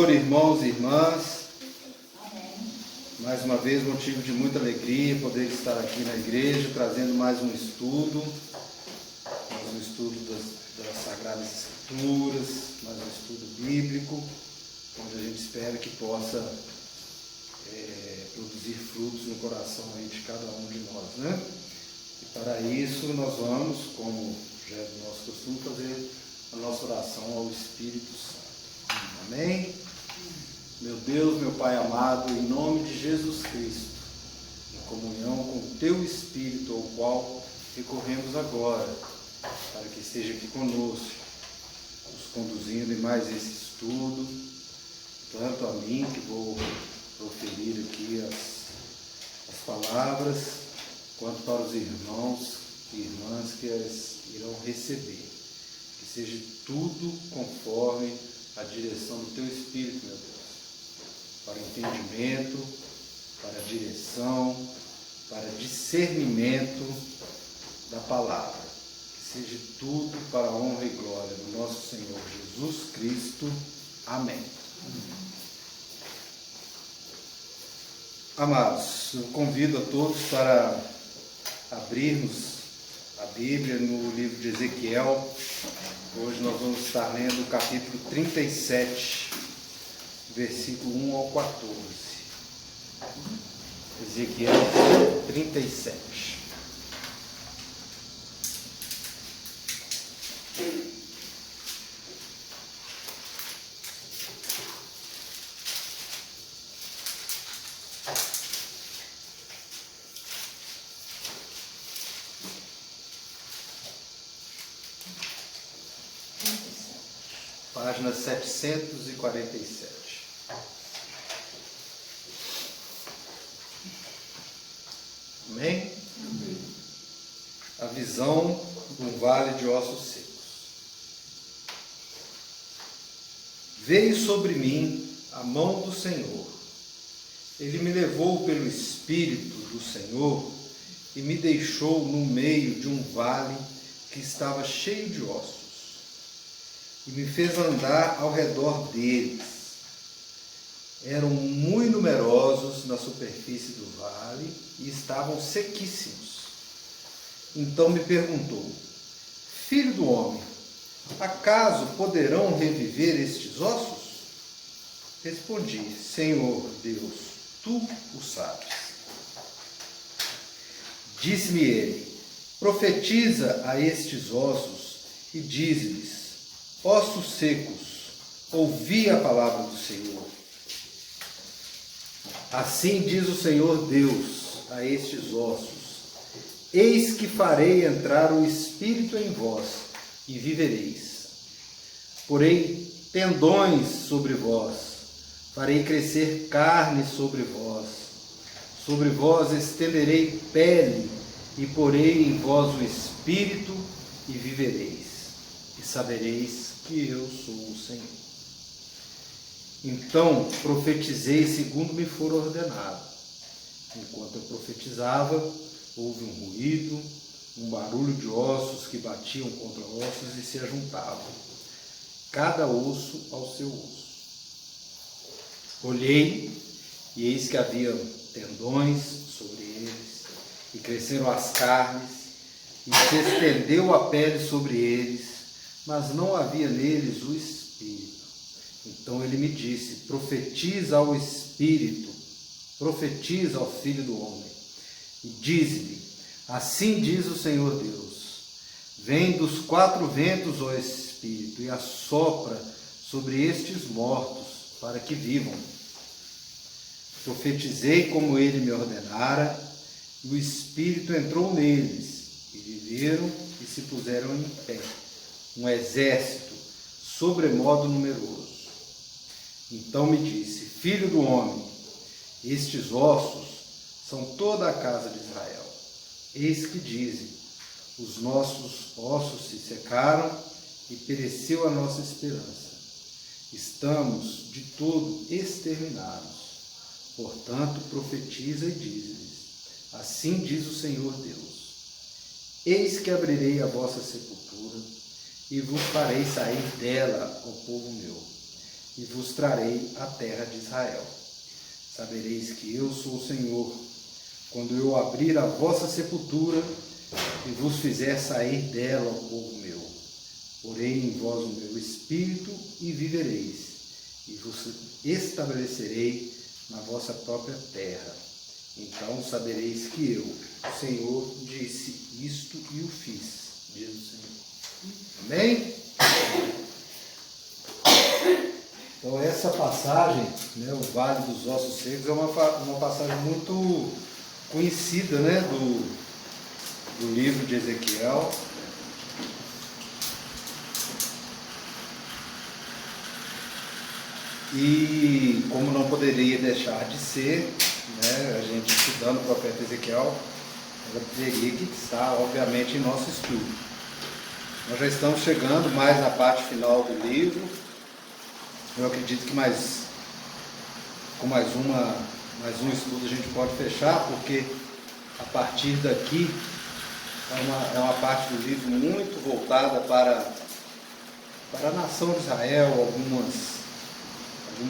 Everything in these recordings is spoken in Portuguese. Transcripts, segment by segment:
Senhor, irmãos e irmãs. Mais uma vez, motivo de muita alegria poder estar aqui na igreja, trazendo mais um estudo das Sagradas Escrituras, mais um estudo bíblico, onde a gente espera que possa produzir frutos no coração aí de cada um de nós, né? E para isso nós vamos, como já é do nosso costume, fazer a nossa oração ao Espírito Santo. Amém? Meu Deus, meu Pai amado, em nome de Jesus Cristo, em comunhão com o Teu Espírito, ao qual recorremos agora, para que esteja aqui conosco, nos conduzindo em mais esse estudo, tanto a mim, que vou proferir aqui as palavras, quanto para os irmãos e irmãs que as irão receber. Que seja tudo conforme a direção do Teu Espírito, meu Deus. Para entendimento, para direção, para discernimento da palavra. Que seja tudo para a honra e glória do nosso Senhor Jesus Cristo. Amém. Amados, eu convido a todos para abrirmos a Bíblia no livro de Ezequiel. Hoje nós vamos estar lendo o capítulo 37, versículo 1 ao 14. Ezequiel 37. Página 747. Amém? Amém. A visão do vale de ossos secos. Veio sobre mim a mão do Senhor. Ele me levou pelo Espírito do Senhor e me deixou no meio de um vale que estava cheio de ossos. E me fez andar ao redor deles. Eram muito numerosos na superfície do vale e estavam sequíssimos. Então me perguntou: Filho do homem, acaso poderão reviver estes ossos? Respondi: Senhor Deus, tu o sabes. Disse-me ele: Profetiza a estes ossos e dize-lhes: Ossos secos, ouvi a palavra do Senhor. Assim diz o Senhor Deus a estes ossos: Eis que farei entrar o Espírito em vós, e vivereis. Porei tendões sobre vós, farei crescer carne sobre vós estenderei pele, e porei em vós o Espírito, e vivereis, e sabereis que eu sou o Senhor. Então profetizei segundo me for ordenado. Enquanto eu profetizava, houve um ruído, um barulho de ossos que batiam contra ossos e se ajuntavam, cada osso ao seu osso. Olhei, e eis que havia tendões sobre eles, e cresceram as carnes, e se estendeu a pele sobre eles, mas não havia neles o Espírito. Então ele me disse: Profetiza ao Espírito, profetiza ao Filho do Homem, e diz-lhe: Assim diz o Senhor Deus: Vem dos quatro ventos, ó Espírito, e assopra sobre estes mortos, para que vivam. Profetizei como ele me ordenara, e o Espírito entrou neles, e viveram e se puseram em pé, um exército sobremodo numeroso. Então me disse: Filho do homem, estes ossos são toda a casa de Israel. Eis que dizem: os nossos ossos se secaram e pereceu a nossa esperança. Estamos de todo exterminados. Portanto, profetiza e diz-lhes: Assim diz o Senhor Deus: Eis que abrirei a vossa sepultura e vos farei sair dela, ó povo meu, e vos trarei a terra de Israel. Sabereis que eu sou o Senhor, quando eu abrir a vossa sepultura e vos fizer sair dela o povo meu. Porei em vós o meu espírito e vivereis, e vos estabelecerei na vossa própria terra. Então sabereis que eu, o Senhor, disse isto e o fiz, diz o Senhor. Amém? Então essa passagem, né, o Vale dos Ossos Secos, é uma passagem muito conhecida, né, do livro de Ezequiel. E como não poderia deixar de ser, né, a gente estudando o profeta Ezequiel, ela teria que estar, obviamente, em nosso estudo. Nós já estamos chegando mais na parte final do livro. Eu acredito que com mais um estudo a gente pode fechar, porque a partir daqui é uma parte do livro muito voltada para a nação de Israel, algumas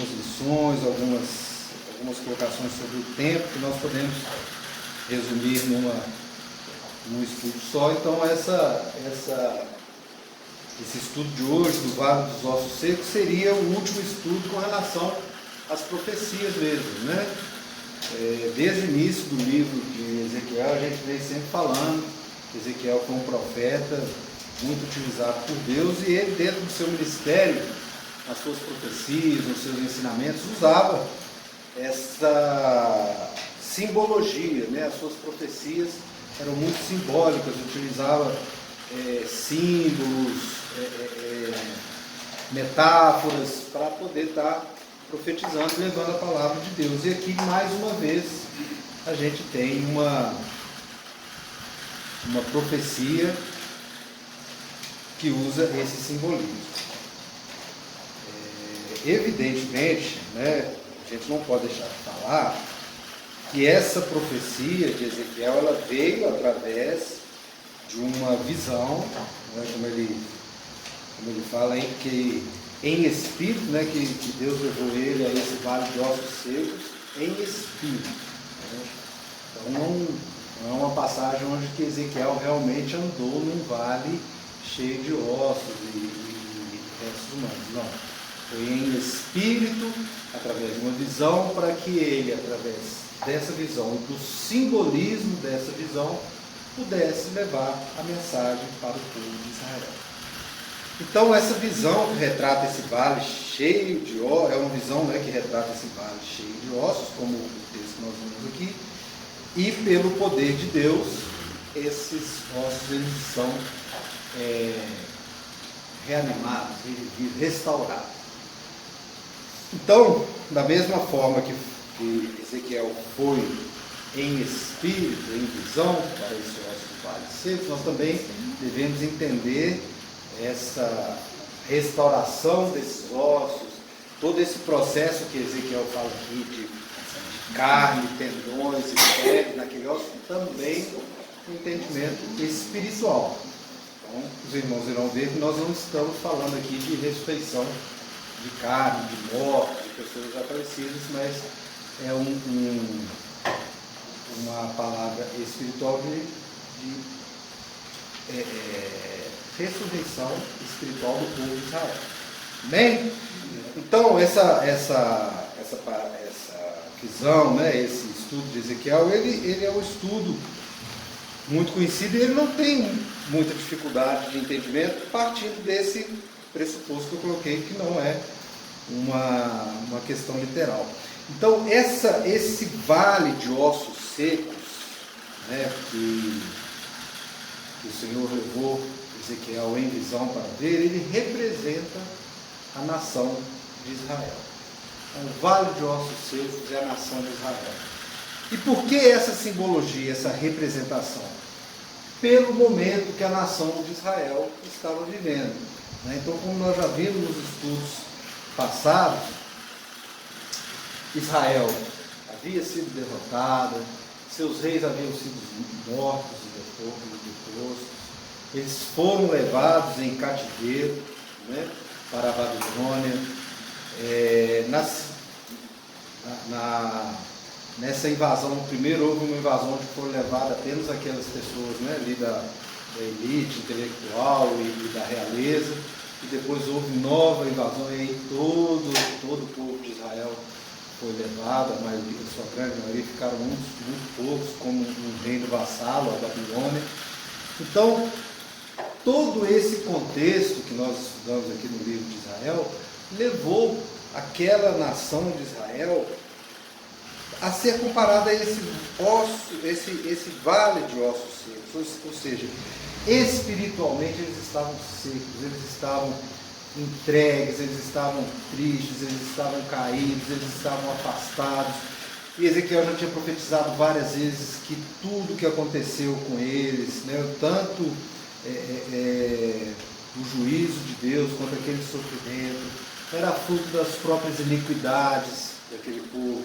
lições, algumas colocações sobre o tempo que nós podemos resumir num estudo só. Então esse estudo de hoje, do Vale dos Ossos Secos, seria o último estudo com relação às profecias mesmo, né? Desde o início do livro de Ezequiel, a gente vem sempre falando que Ezequiel foi um profeta muito utilizado por Deus, e ele, dentro do seu ministério, nas suas profecias, nos seus ensinamentos, usava essa simbologia, né? As suas profecias eram muito simbólicas, utilizava símbolos, metáforas, para poder estar profetizando, levando a palavra de Deus. E aqui, mais uma vez, a gente tem uma profecia que usa esse simbolismo. Evidentemente, né, a gente não pode deixar de falar que essa profecia de Ezequiel, ela veio através de uma visão, né, como ele fala que em espírito, né, que Deus levou ele a esse vale de ossos secos em espírito. Né? Então não é uma passagem onde que Ezequiel realmente andou num vale cheio de ossos e restos humanos. Não. Foi em espírito, através de uma visão, para que ele, através dessa visão e do simbolismo dessa visão, pudesse levar a mensagem para o povo de Israel. Então essa visão que retrata esse vale cheio de ossos, é uma visão, né, que retrata esse vale cheio de ossos, como o texto que nós vemos aqui, e pelo poder de Deus, esses ossos eles são reanimados, revividos, restaurados. Então, da mesma forma que Ezequiel foi em espírito, em visão, para esse osso do vale seco, nós também devemos entender essa restauração desses ossos, todo esse processo que Ezequiel fala aqui de carne, tendões e pele naquele osso, também um entendimento espiritual. Então, os irmãos irão ver que nós não estamos falando aqui de ressurreição de carne, de morte, de pessoas desaparecidas, mas é uma palavra espiritual de ressurreição espiritual do povo de Israel. Amém? Então, essa visão, né, esse estudo de Ezequiel, ele é um estudo muito conhecido, e ele não tem muita dificuldade de entendimento, partindo desse pressuposto que eu coloquei, que não é uma questão literal. Então, esse vale de ossos secos, né, que o Senhor levou Ezequiel em visão para ver, ele representa a nação de Israel. Então, o vale de ossos secos é a nação de Israel. E por que essa simbologia, essa representação? Pelo momento que a nação de Israel estava vivendo. Então, como nós já vimos nos estudos passados, Israel havia sido derrotada, seus reis haviam sido mortos e depostos, eles foram levados em cativeiro, né, para a Babilônia, Nessa invasão, primeiro houve uma invasão onde foram levadas apenas aquelas pessoas, né, ali da elite intelectual e da realeza, e depois houve nova invasão, e aí todo o povo de Israel foi levado, a maioria, a sua grande maioria, ficaram muito poucos, como um reino vassalo, a Babilônia. Então, todo esse contexto que nós estudamos aqui no livro de Israel, levou aquela nação de Israel a ser comparada a esse vale de ossos secos, ou seja, espiritualmente eles estavam secos, eles estavam entregues, eles estavam tristes, eles estavam caídos, eles estavam afastados. E Ezequiel já tinha profetizado várias vezes que tudo que aconteceu com eles, né, tanto o juízo de Deus quanto aquele sofrimento, era fruto das próprias iniquidades daquele povo,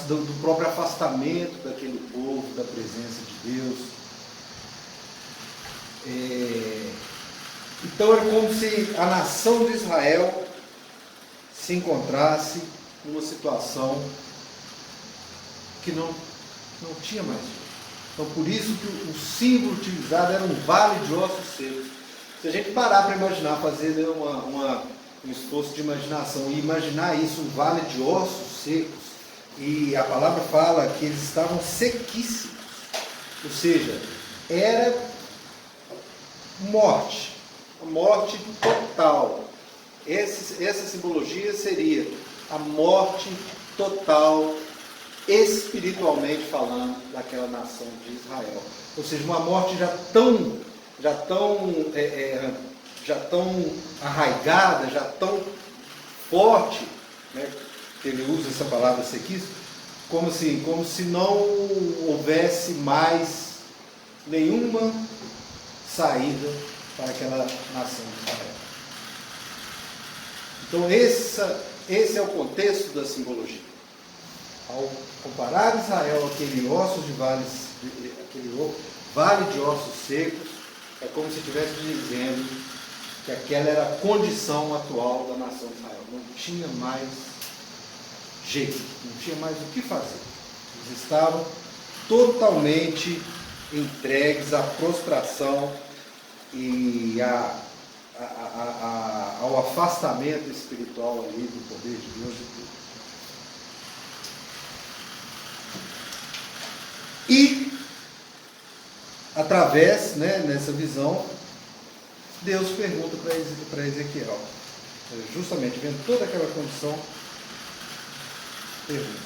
do próprio afastamento daquele povo da presença de Deus. Então era como se a nação de Israel se encontrasse numa situação que não tinha mais jeito. Então por isso que o símbolo utilizado era um vale de ossos secos. Se a gente parar para imaginar, fazer um esforço de imaginação e imaginar isso, um vale de ossos secos, e a palavra fala que eles estavam sequíssimos, ou seja, era morte total. Essa simbologia seria a morte total, espiritualmente falando, daquela nação de Israel. Ou seja, uma morte já tão arraigada, já tão forte, né, que ele usa essa palavra sequíssimo, como se não houvesse mais nenhuma saída para aquela nação de Israel. Então esse é o contexto da simbologia. Ao comparar Israel àquele vale de ossos secos, é como se estivesse dizendo que aquela era a condição atual da nação de Israel. Não tinha mais jeito, não tinha mais o que fazer. Eles estavam totalmente entregues à prostração e ao afastamento espiritual ali do poder de Deus e tudo. E através, né, nessa visão, Deus pergunta para Ezequiel, justamente vendo toda aquela condição, pergunta: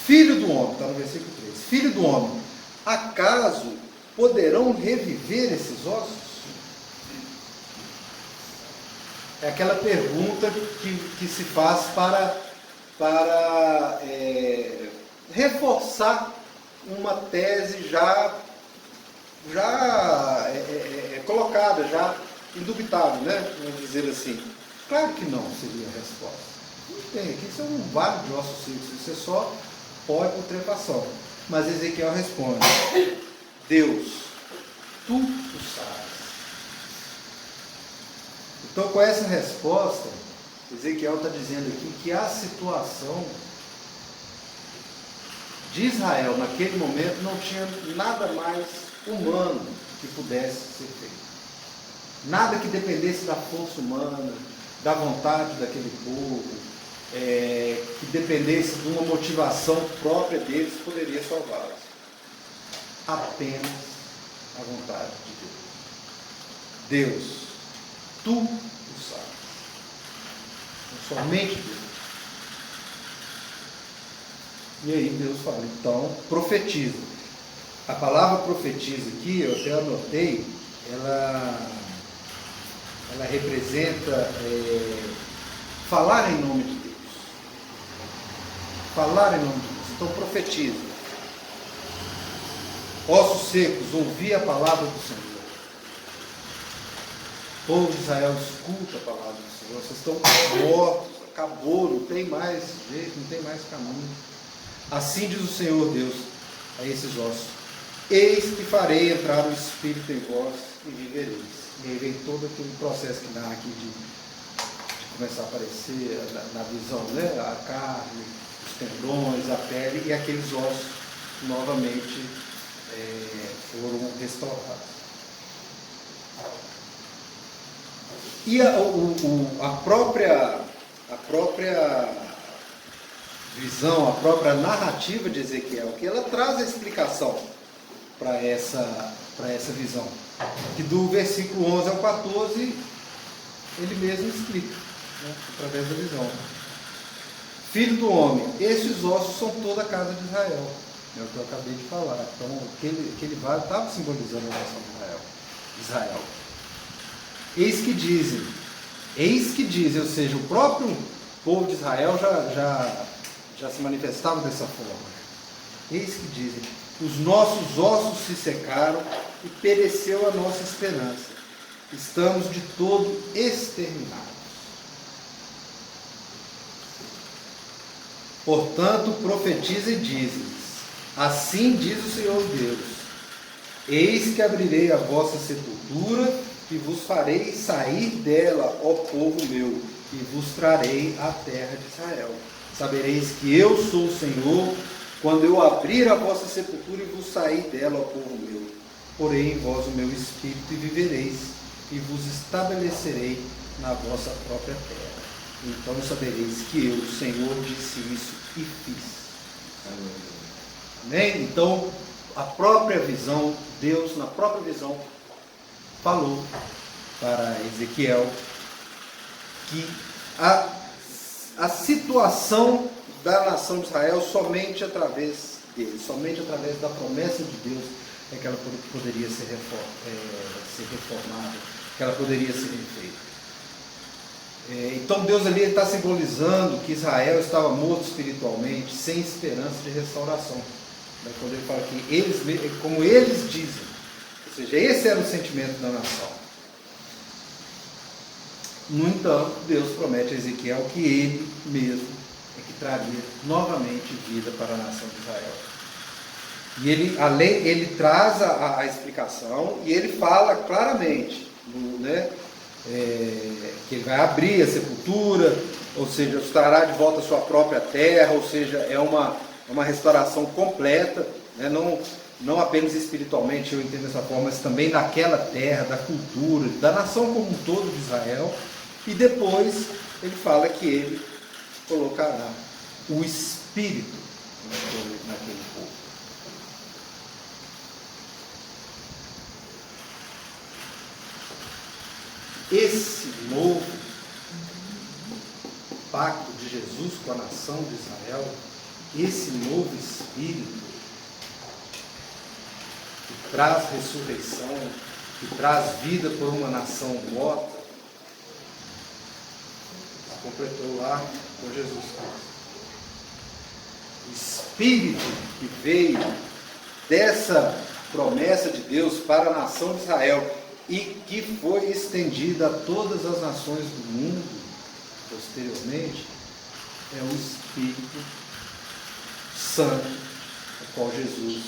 filho do homem, está no versículo 3, filho do homem, acaso poderão reviver esses ossos? É aquela pergunta que se faz para reforçar uma tese já colocada, já indubitável, né? Vamos dizer assim. Claro que não seria a resposta. Não tem, aqui isso é um vale de ossos secos, isso é só pó e putrefação. Mas Ezequiel responde: Deus, tu o sabes. Então, com essa resposta, Ezequiel está dizendo aqui que a situação de Israel naquele momento não tinha nada mais humano que pudesse ser feito. Nada que dependesse da força humana, da vontade daquele povo, que dependesse de uma motivação própria deles, poderia salvá-los. Apenas a vontade de Deus. Deus, tu o sabes. Somente Deus. E aí Deus fala, então profetiza. A palavra profetiza aqui, eu até anotei, ela representa falar em nome de Deus. Falar em nome de Deus. Então profetiza. Ossos secos, ouvi a palavra do Senhor. O povo de Israel, escuta a palavra do Senhor. Vocês estão mortos, acabou, não tem mais jeito, não tem mais caminho. Assim diz o Senhor Deus a esses ossos: eis que farei entrar o Espírito em vós e vivereis. E aí vem todo aquele processo que dá aqui de começar a aparecer na visão, né? A carne, os tendões, a pele, e aqueles ossos novamente foram restaurados. E a própria visão, a própria narrativa de Ezequiel, que ela traz a explicação para essa visão, que do versículo 11 ao 14, ele mesmo explica, né, através da visão. Filho do homem, esses ossos são toda a casa de Israel. É o que eu acabei de falar. Então, aquele vale estava simbolizando a nação de Israel. Eis que dizem, ou seja, o próprio povo de Israel já se manifestava dessa forma. Eis que dizem, os nossos ossos se secaram e pereceu a nossa esperança. Estamos de todo exterminados. Portanto, profetiza e diz-lhes, assim diz o Senhor Deus, eis que abrirei a vossa sepultura e vos farei sair dela, ó povo meu, e vos trarei à terra de Israel. Sabereis que eu sou o Senhor, quando eu abrir a vossa sepultura e vos sair dela, ó povo meu. Porém em vós o meu espírito e vivereis, e vos estabelecerei na vossa própria terra. Então sabereis que eu, o Senhor, disse isso e fiz. Amém? Então, a própria visão, Deus na própria visão, falou para Ezequiel que a situação da nação de Israel somente através dele, somente através da promessa de Deus é que ela poderia ser reformada, que ela poderia ser refeita. Então Deus ali está simbolizando que Israel estava morto espiritualmente, sem esperança de restauração. Quando ele fala que eles, como eles dizem, ou seja, esse era o sentimento da nação. No entanto, Deus promete a Ezequiel que ele mesmo é que traria novamente vida para a nação de Israel. E ele traz a explicação e ele fala claramente, que ele vai abrir a sepultura, ou seja, os trará de volta a sua própria terra, ou seja, é uma restauração completa, né? Não apenas espiritualmente, eu entendo dessa forma, mas também daquela terra, da cultura, da nação como um todo de Israel. E depois ele fala que ele colocará o Espírito naquele povo. Esse novo pacto de Jesus com a nação de Israel, esse novo Espírito que traz ressurreição, que traz vida por uma nação morta, completou lá com Jesus Cristo. O Espírito que veio dessa promessa de Deus para a nação de Israel e que foi estendida a todas as nações do mundo posteriormente, é o Espírito Santo, o qual Jesus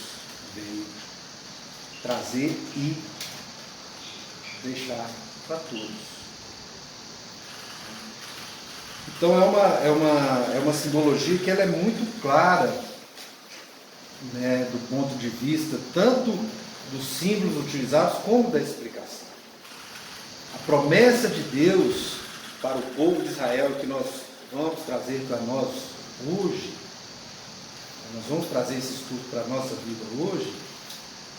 veio trazer e deixar para todos. Então é uma simbologia que ela é muito clara, né, do ponto de vista tanto dos símbolos utilizados como da explicação. A promessa de Deus para o povo de Israel que nós vamos trazer para nós hoje, nós vamos trazer esse estudo para a nossa vida hoje,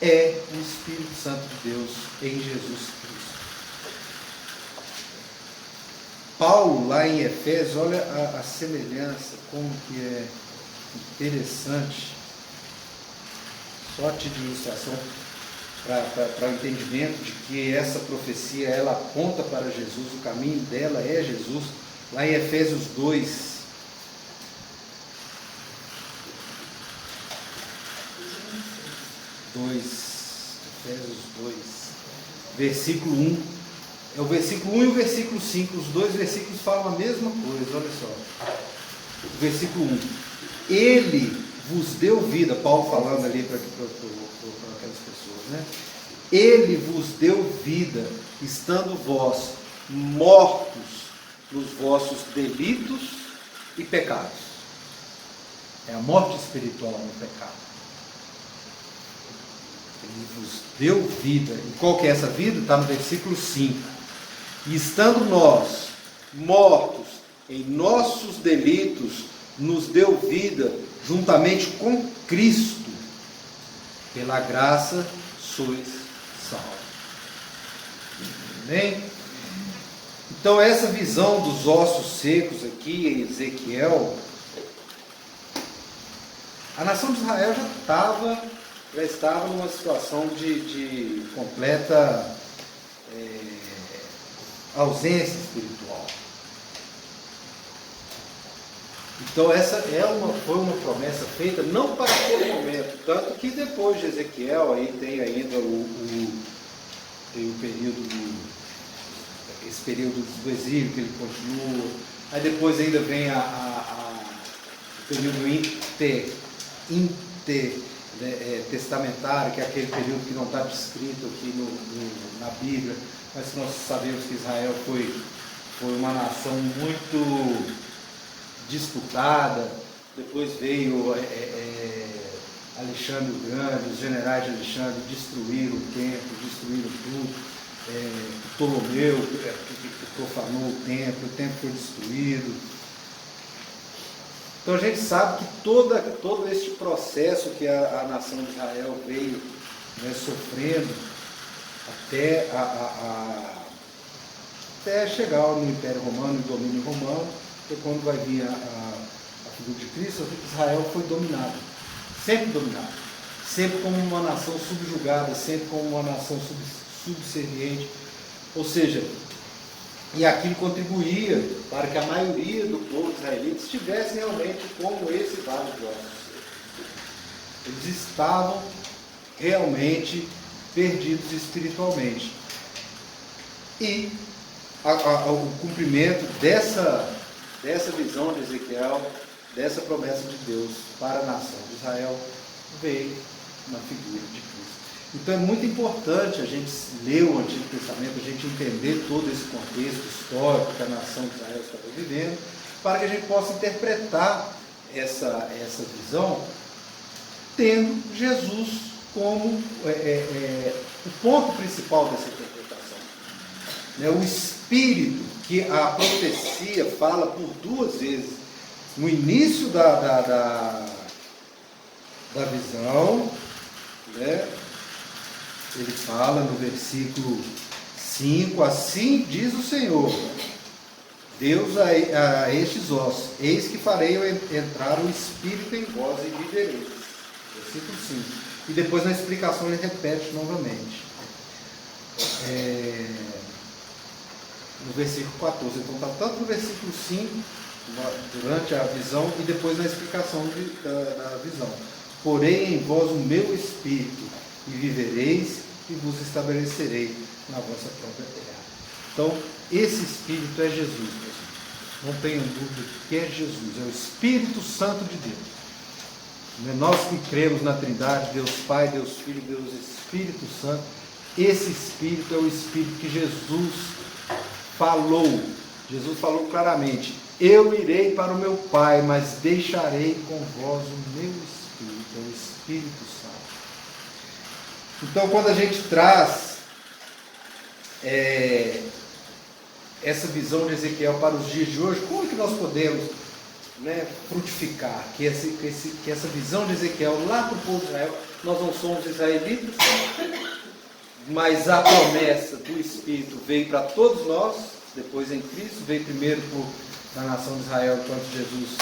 é o Espírito Santo de Deus em Jesus Cristo. Paulo, lá em Efésios, olha a semelhança, como que é interessante, só a título de ilustração, para o entendimento de que essa profecia, ela aponta para Jesus, o caminho dela é Jesus, lá em Efésios 2, Efésios 2, versículo 1, é o versículo 1 e o versículo 5, os dois versículos falam a mesma coisa, olha só. O versículo 1, ele vos deu vida, Paulo falando ali para aquelas pessoas, né? Ele vos deu vida, estando vós mortos nos vossos delitos e pecados. É a morte espiritual no pecado. Ele vos deu vida. E qual que é essa vida? Está no versículo 5. E estando nós mortos em nossos delitos, nos deu vida juntamente com Cristo. Pela graça sois salvos. Amém? Então essa visão dos ossos secos aqui em Ezequiel, a nação de Israel já estava numa situação de completa ausência espiritual. Então essa foi uma promessa feita não para aquele momento, tanto que depois de Ezequiel aí tem ainda esse período do exílio que ele continua, aí depois ainda vem o período intertestamentário, que é aquele período que não está descrito aqui na Bíblia, mas nós sabemos que Israel foi uma nação muito disputada. Depois veio Alexandre o Grande, os generais de Alexandre destruíram o templo, destruíram tudo. Ptolomeu que profanou o templo foi destruído. Então a gente sabe que todo este processo que a nação de Israel veio, né, sofrendo até chegar no Império Romano, no domínio romano, e quando vai vir a figura de Cristo, Israel foi dominado, sempre como uma nação subjugada, sempre como uma nação subserviente, ou seja, e aquilo contribuía para que a maioria do povo israelita estivesse realmente como esse vale de ossos. Eles estavam realmente perdidos espiritualmente. E o cumprimento dessa visão de Ezequiel, dessa promessa de Deus para a nação de Israel, veio na figura de Cristo. Então é muito importante a gente ler o Antigo Testamento, a gente entender todo esse contexto histórico que a nação de Israel estava vivendo, para que a gente possa interpretar essa visão, tendo Jesus como o ponto principal dessa interpretação. O Espírito, que a profecia fala por 2 vezes, no início da visão, né? Ele fala no versículo 5, assim diz o Senhor, Deus a estes ossos, eis que farei entrar o Espírito em vós e vivereis. Versículo 5. E depois na explicação ele repete novamente. No versículo 14. Então está tanto no versículo 5, durante a visão, e depois na explicação da visão. Porém em vós o meu Espírito, e vivereis, e vos estabelecerei na vossa própria terra. Então, esse Espírito é Jesus, meus irmãos. Não tenham dúvida que é Jesus, é o Espírito Santo de Deus. Nós que cremos na Trindade, Deus Pai, Deus Filho, Deus Espírito Santo, esse Espírito é o Espírito que Jesus falou. Jesus falou claramente: eu irei para o meu Pai, mas deixarei com vós o meu Espírito, é o Espírito Santo. Então, quando a gente traz essa visão de Ezequiel para os dias de hoje, como que nós podemos, frutificar que essa visão de Ezequiel lá para o povo de Israel? Nós não somos israelitas, mas a promessa do Espírito veio para todos nós, depois em Cristo, veio primeiro para a nação de Israel, enquanto Jesus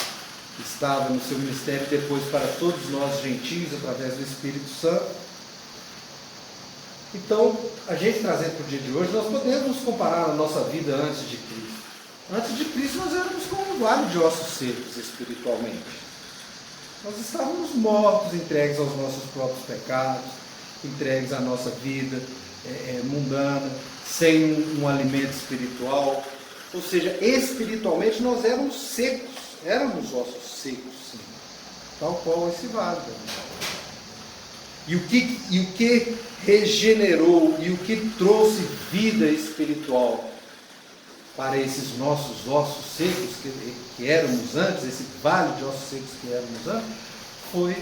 estava no seu ministério, depois para todos nós gentios, através do Espírito Santo. Então, a gente trazendo para o dia de hoje, nós podemos comparar a nossa vida antes de Cristo. Antes de Cristo nós éramos como um vale de ossos secos espiritualmente. Nós estávamos mortos, entregues aos nossos próprios pecados, entregues à nossa vida mundana, sem um alimento espiritual. Ou seja, espiritualmente nós éramos secos, éramos ossos secos, sim. Tal qual esse vale. E o que regenerou e o que trouxe vida espiritual para esses nossos ossos secos que éramos antes, esse vale de ossos secos que éramos antes, foi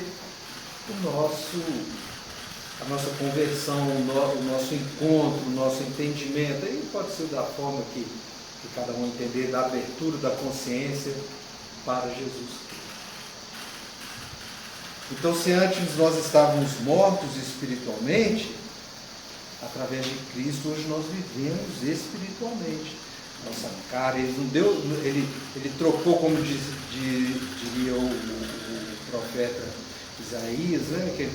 a nossa conversão, o nosso encontro, o nosso entendimento. Aí pode ser da forma que cada um entender, da abertura da consciência para Jesus Cristo. Então, se antes nós estávamos mortos espiritualmente, através de Cristo, hoje nós vivemos espiritualmente. Nossa cara, ele trocou, como diria o profeta Isaías, né, que ele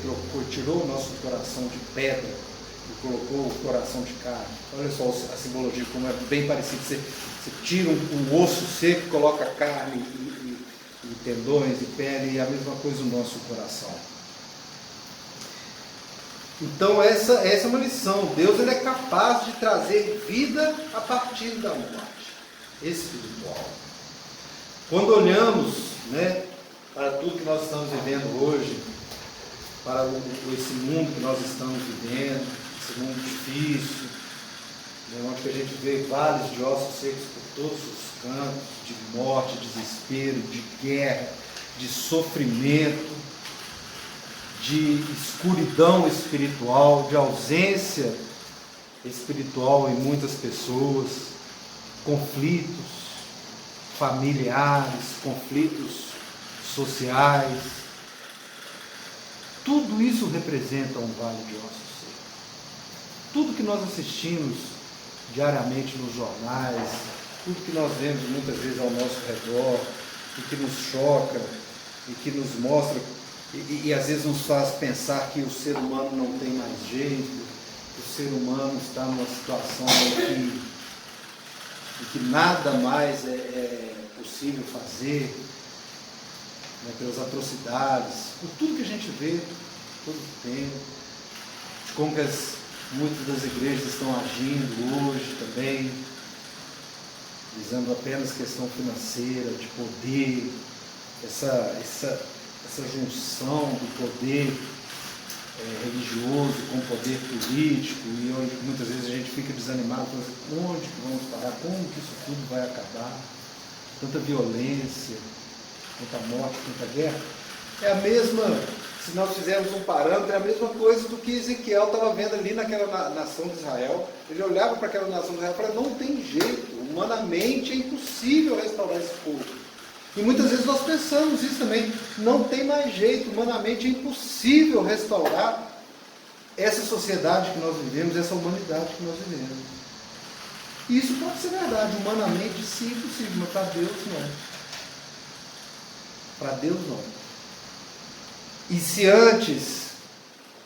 tirou o nosso coração de pedra e colocou o coração de carne. Olha só a simbologia, como é bem parecido. Você tira um osso seco, coloca carne e tendões e pele, e a mesma coisa o nosso coração. Então essa é uma lição. Deus, ele é capaz de trazer vida a partir da morte espiritual. Quando olhamos, né, para tudo que nós estamos vivendo hoje, para esse mundo que nós estamos vivendo, esse mundo difícil, né, onde a gente vê vales de ossos secos por todos os cantos, de morte, desespero, de guerra, de sofrimento, de escuridão espiritual, de ausência espiritual em muitas pessoas, conflitos familiares, conflitos sociais. Tudo isso representa um vale de ossos secos. Tudo que nós assistimos diariamente nos jornais, tudo que nós vemos muitas vezes ao nosso redor, e que nos choca, e que nos mostra, e às vezes nos faz pensar que o ser humano não tem mais jeito, que o ser humano está numa situação em que nada mais é possível fazer, né, pelas atrocidades, por tudo que a gente vê todo o tempo, de como que muitas das igrejas estão agindo hoje também, visando apenas questão financeira, de poder, essa junção do poder religioso com o poder político, e onde muitas vezes a gente fica desanimado, pensando, onde que vamos parar, como que isso tudo vai acabar, tanta violência, tanta morte, tanta guerra. É a mesma, se nós fizermos um parâmetro, é a mesma coisa do que Ezequiel estava vendo ali naquela nação de Israel. Ele olhava para aquela nação de Israel e falava, não tem jeito, humanamente é impossível restaurar esse povo. E muitas vezes nós pensamos isso também, não tem mais jeito, humanamente é impossível restaurar essa sociedade que nós vivemos, essa humanidade que nós vivemos. E isso pode ser verdade, humanamente sim, impossível, mas para Deus não. Para Deus não. E se antes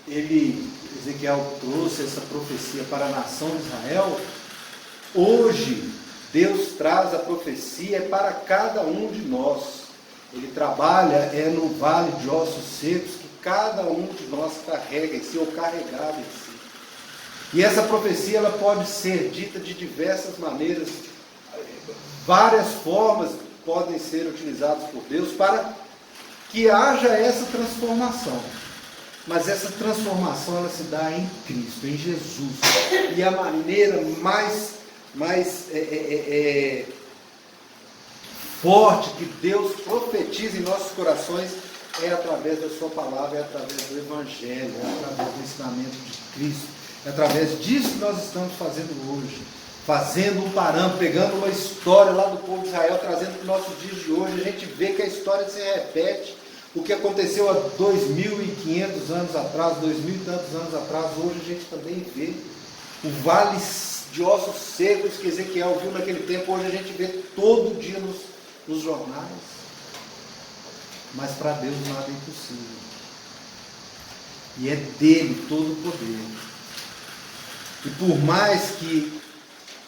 Ezequiel trouxe essa profecia para a nação de Israel, hoje Deus traz a profecia para cada um de nós. Ele trabalha no vale de ossos secos que cada um de nós carrega em si, ou carregava em si. E essa profecia ela pode ser dita de diversas maneiras, várias formas podem ser utilizadas por Deus para que haja essa transformação. Mas essa transformação ela se dá em Cristo, em Jesus. E a maneira mais forte que Deus profetiza em nossos corações é através da sua palavra, é através do Evangelho, é através do ensinamento de Cristo, é através disso que nós estamos fazendo hoje, fazendo um parâmetro, pegando uma história lá do povo de Israel, trazendo para os nossos dias de hoje. A gente vê que a história se repete. O que aconteceu há 2.500 anos atrás, 2.000 e tantos anos atrás, hoje a gente também vê o vale de ossos secos que Ezequiel viu naquele tempo, hoje a gente vê todo dia nos jornais. Mas para Deus nada é impossível. E é dele todo o poder. E por mais que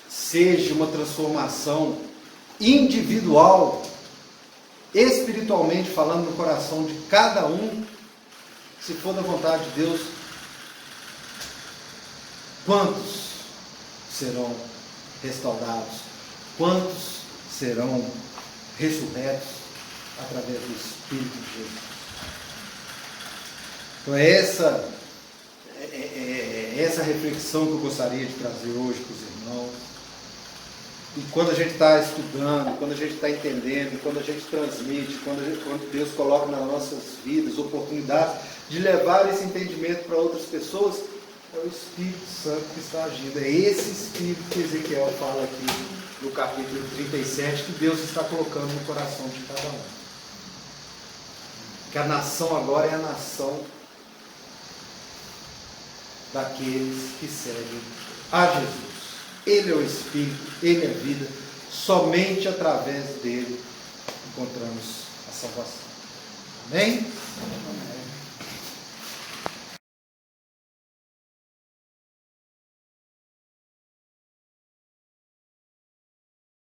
seja uma transformação individual, espiritualmente falando, no coração de cada um, se for da vontade de Deus, quantos serão restaurados? Quantos serão ressurretos através do Espírito de Jesus? Então essa reflexão que eu gostaria de trazer hoje para os irmãos. E quando a gente está estudando, quando a gente está entendendo, quando a gente transmite, quando Deus coloca nas nossas vidas oportunidades de levar esse entendimento para outras pessoas, é o Espírito Santo que está agindo. É esse Espírito que Ezequiel fala aqui no capítulo 37, que Deus está colocando no coração de cada um. Que a nação agora é a nação daqueles que seguem a Jesus. Ele é o Espírito, Ele é a vida. Somente através dele encontramos a salvação. Amém? Amém.